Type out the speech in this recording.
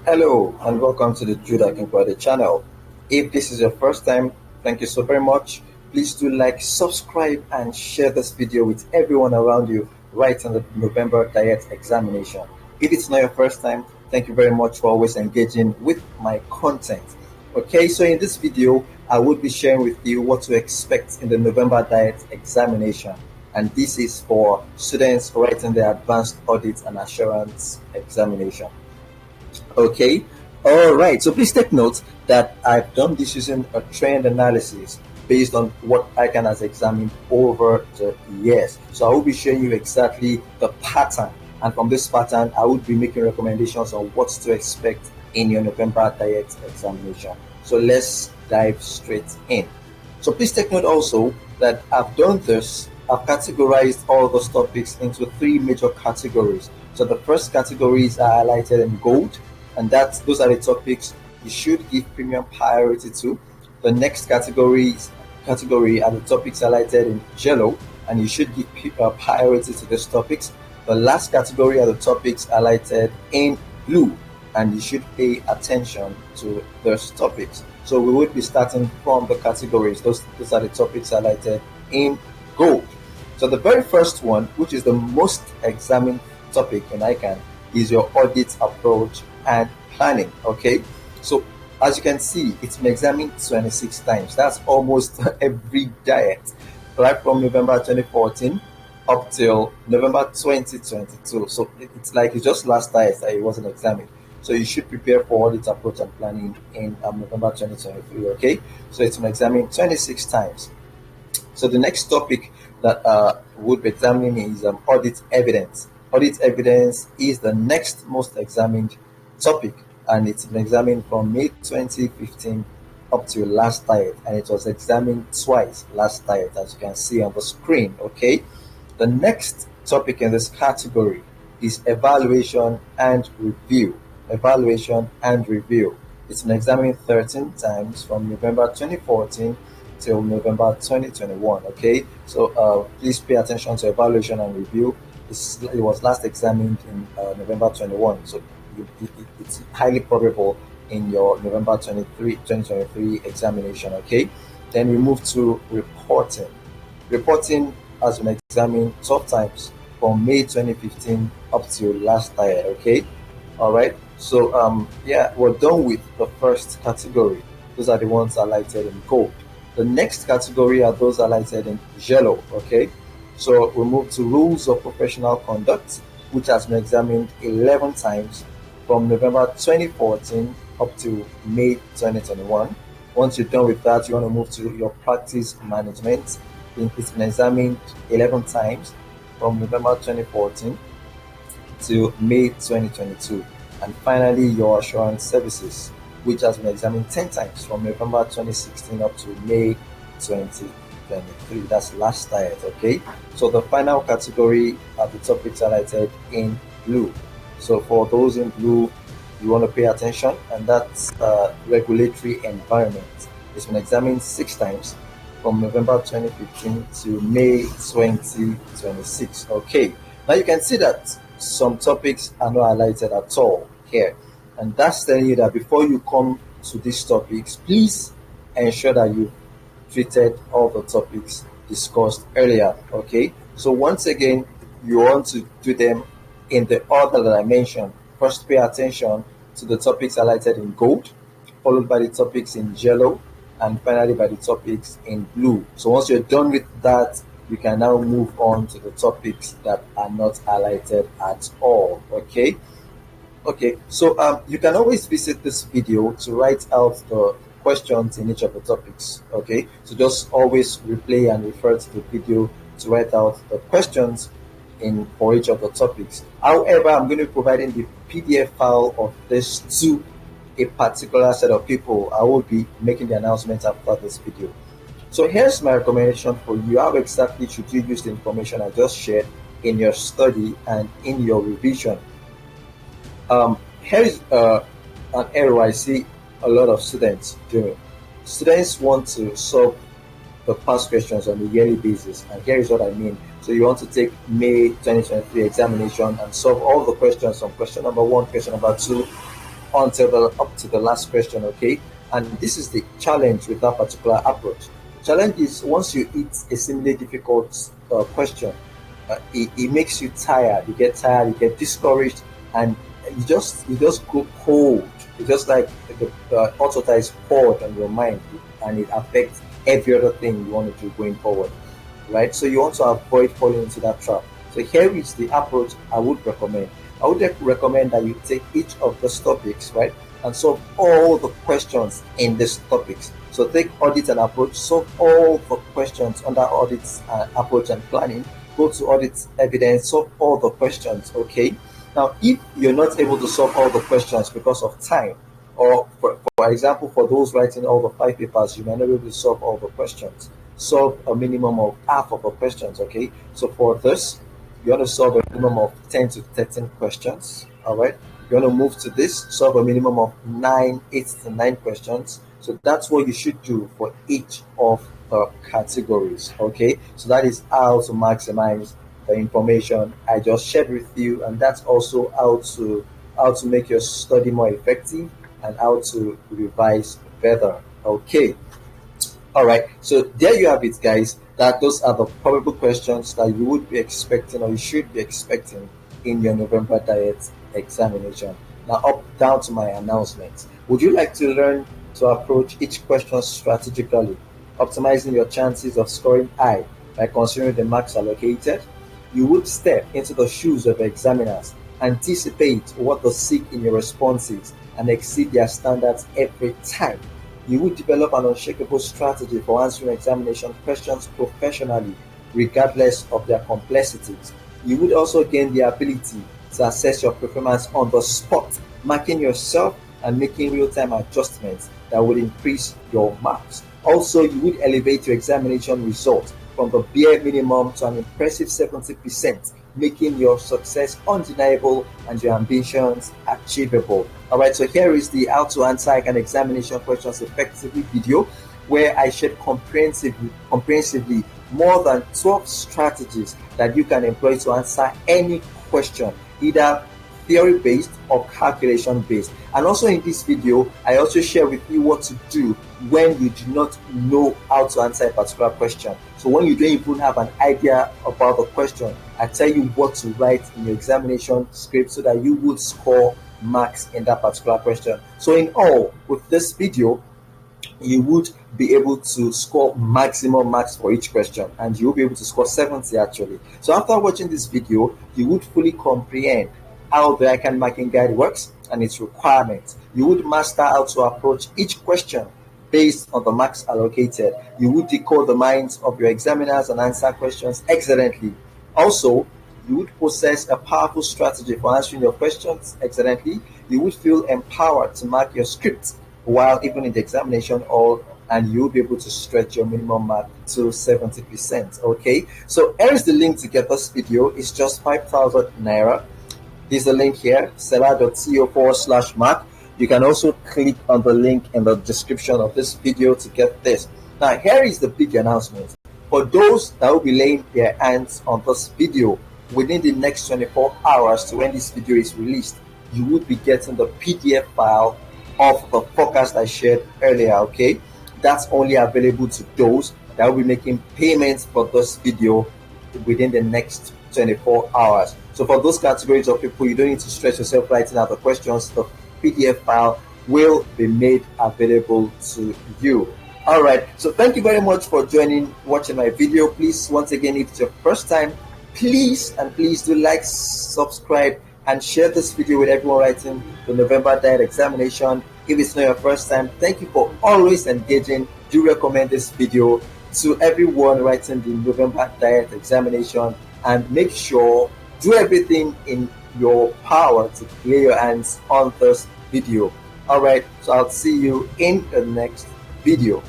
Hello and welcome to the Judah Kinkwade channel. If this is your first time, thank you so very much. Please do like, subscribe, and share this video with everyone around you right on the November diet examination. If it's not your first time, thank you very much for always engaging with my content. Okay, so in this video, I would be sharing with you what to expect in the November diet examination. And this is for students writing the Advanced Audit and Assurance examination. Okay, all right. So please take note that I've done this using a trend analysis based on what ICAN has examined over the years. So I will be showing you exactly the pattern, and from this pattern, I would be making recommendations on what to expect in your November diet examination. So let's dive straight in. So please take note also that I've done this. I've categorized all those topics into three major categories. So the first categories are highlighted in gold, and those are the topics you should give premium priority to. The next category are the topics highlighted in yellow, and you should give priority to those topics. The last category are the topics highlighted in blue, and you should pay attention to those topics. So we would be starting from the categories. Those are the topics highlighted in gold. So the very first one, which is the most examined topic in ICAN, is your audit approach and planning. Okay, so as you can see, it's been examined 26 times. That's almost every diet, right from November 2014 up till November 2022. So it's like it's just last diet that it wasn't examined. So you should prepare for audit approach and planning in November 2023. Okay, so it's been examined 26 times. So the next topic that we'll be examining is audit evidence. Audit evidence is the next most examined topic, and it's been examined from May 2015 up to last diet, and it was examined twice last diet, as you can see on the screen. Okay, the next topic in this category is evaluation and review. Evaluation and review. It's been examined 13 times from November 2014 till November 2021. Okay, so please pay attention to evaluation and review. It was last examined in November 21, so it's highly probable in your November 2023 examination. Okay, then we move to reporting. Reporting has been examined 12 times from May 2015 up to last year. Okay, all right. So yeah, we're done with the first category. Those are the ones highlighted in gold. The next category are those highlighted in yellow. Okay, so we move to rules of professional conduct, which has been examined 11 times from November 2014 up to May 2021. Once you're done with that, you want to move to your practice management. It's been examined 11 times from November 2014 to May 2022. And finally, your assurance services, which has been examined 10 times from November 2016 up to May 2023. That's last diet. Okay, so the final category are the topics highlighted in blue. So for those in blue, you want to pay attention, and that's regulatory environment. It's been examined 6 times from November 2015 to May 2026. Okay, now you can see that some topics are not highlighted at all here, and that's telling you that before you come to these topics, please ensure that you treated all the topics discussed earlier. Okay, so once again, you want to do them in the order that I mentioned. First, pay attention to the topics highlighted in gold, followed by the topics in yellow, and finally by the topics in blue. So once you're done with that, you can now move on to the topics that are not highlighted at all. Okay, so you can always visit this video to write out the questions in each of the topics. Okay, so just always replay and refer to the video to write out the questions in for each of the topics. However, I'm going to be providing the PDF file of this to a particular set of people. I will be making the announcement after this video. So here's my recommendation for you. How exactly should you use the information I just shared in your study and in your revision? Here is an error I see a lot of students doing. Students want to solve the past questions on a yearly basis, and here is what I mean. So you want to take May 2023 examination and solve all the questions from question number 1, question number 2, up to the last question, okay? And this is the challenge with that particular approach. Challenge is once you hit a seemingly difficult question, it makes you tired. You get tired, you get discouraged, and you just go cold. It's just like the hot water is poured on your mind, and it affects every other thing you want to do going forward, right? So you want to avoid falling into that trap. So here is the approach I would recommend. I would recommend that you take each of those topics, right, and solve all the questions in these topics. So take audit and approach, solve all the questions under audit approach and planning. Go to audit evidence, solve all the questions, okay? Now, if you're not able to solve all the questions because of time, or for example, for those writing all the 5 papers, you may not be able to solve all the questions. Solve a minimum of half of the questions, okay? So for this, you want to solve a minimum of 10 to 13 questions, all right? You want to move to this, solve a minimum of 8 to 9 questions. So that's what you should do for each of the categories, okay? So that is how to maximize the information I just shared with you, and that's also how to make your study more effective and how to revise better, okay? All right, so there you have it, guys. Those are the probable questions that you would be expecting, or you should be expecting, in your November diet examination. Now, down to my announcements. Would you like to learn to approach each question strategically, optimizing your chances of scoring high by considering the marks allocated? You would step into the shoes of examiners, anticipate what they seek in your responses, and exceed their standards every time. You would develop an unshakable strategy for answering examination questions professionally, regardless of their complexities. You would also gain the ability to assess your performance on the spot, marking yourself and making real-time adjustments that would increase your marks. Also, you would elevate your examination results from the bare minimum to an impressive 70%, making your success undeniable and your ambitions achievable. All right, so here is the how to answer ICAN examination questions effectively video, where I shared comprehensively more than 12 strategies that you can employ to answer any question, either theory-based or calculation-based. And also in this video, I also share with you what to do when you do not know how to answer a particular question. So when you don't even have an idea about the question, I tell you what to write in your examination script so that you would score marks in that particular question. So in all, with this video, you would be able to score maximum marks for each question, and you will be able to score 70 actually. So after watching this video, you would fully comprehend how the ICAN marking guide works and its requirements. You would master how to approach each question based on the marks allocated. You would decode the minds of your examiners and answer questions excellently. Also, you would possess a powerful strategy for answering your questions excellently. You would feel empowered to mark your script while even in the examination hall, and you'll be able to stretch your minimum mark to 70%. Okay, so here is the link to get this video. It's just 5,000 naira. There's a link here, seller.co/mark. You can also click on the link in the description of this video to get this. Now, here is the big announcement. For those that will be laying their hands on this video within the next 24 hours to when this video is released, you would be getting the PDF file of the forecast I shared earlier, okay? That's only available to those that will be making payments for this video within the next 24 hours. So for those categories of people, you don't need to stress yourself writing out the questions. The PDF file will be made available to you. All right, so thank you very much for watching my video. Please, once again, if it's your first time, please do like, subscribe, and share this video with everyone writing the November diet examination. If it's not your first time, thank you for always engaging. Do recommend this video to everyone writing the November diet examination, and make sure do everything in your power to lay your hands on this video. All right, so I'll see you in the next video.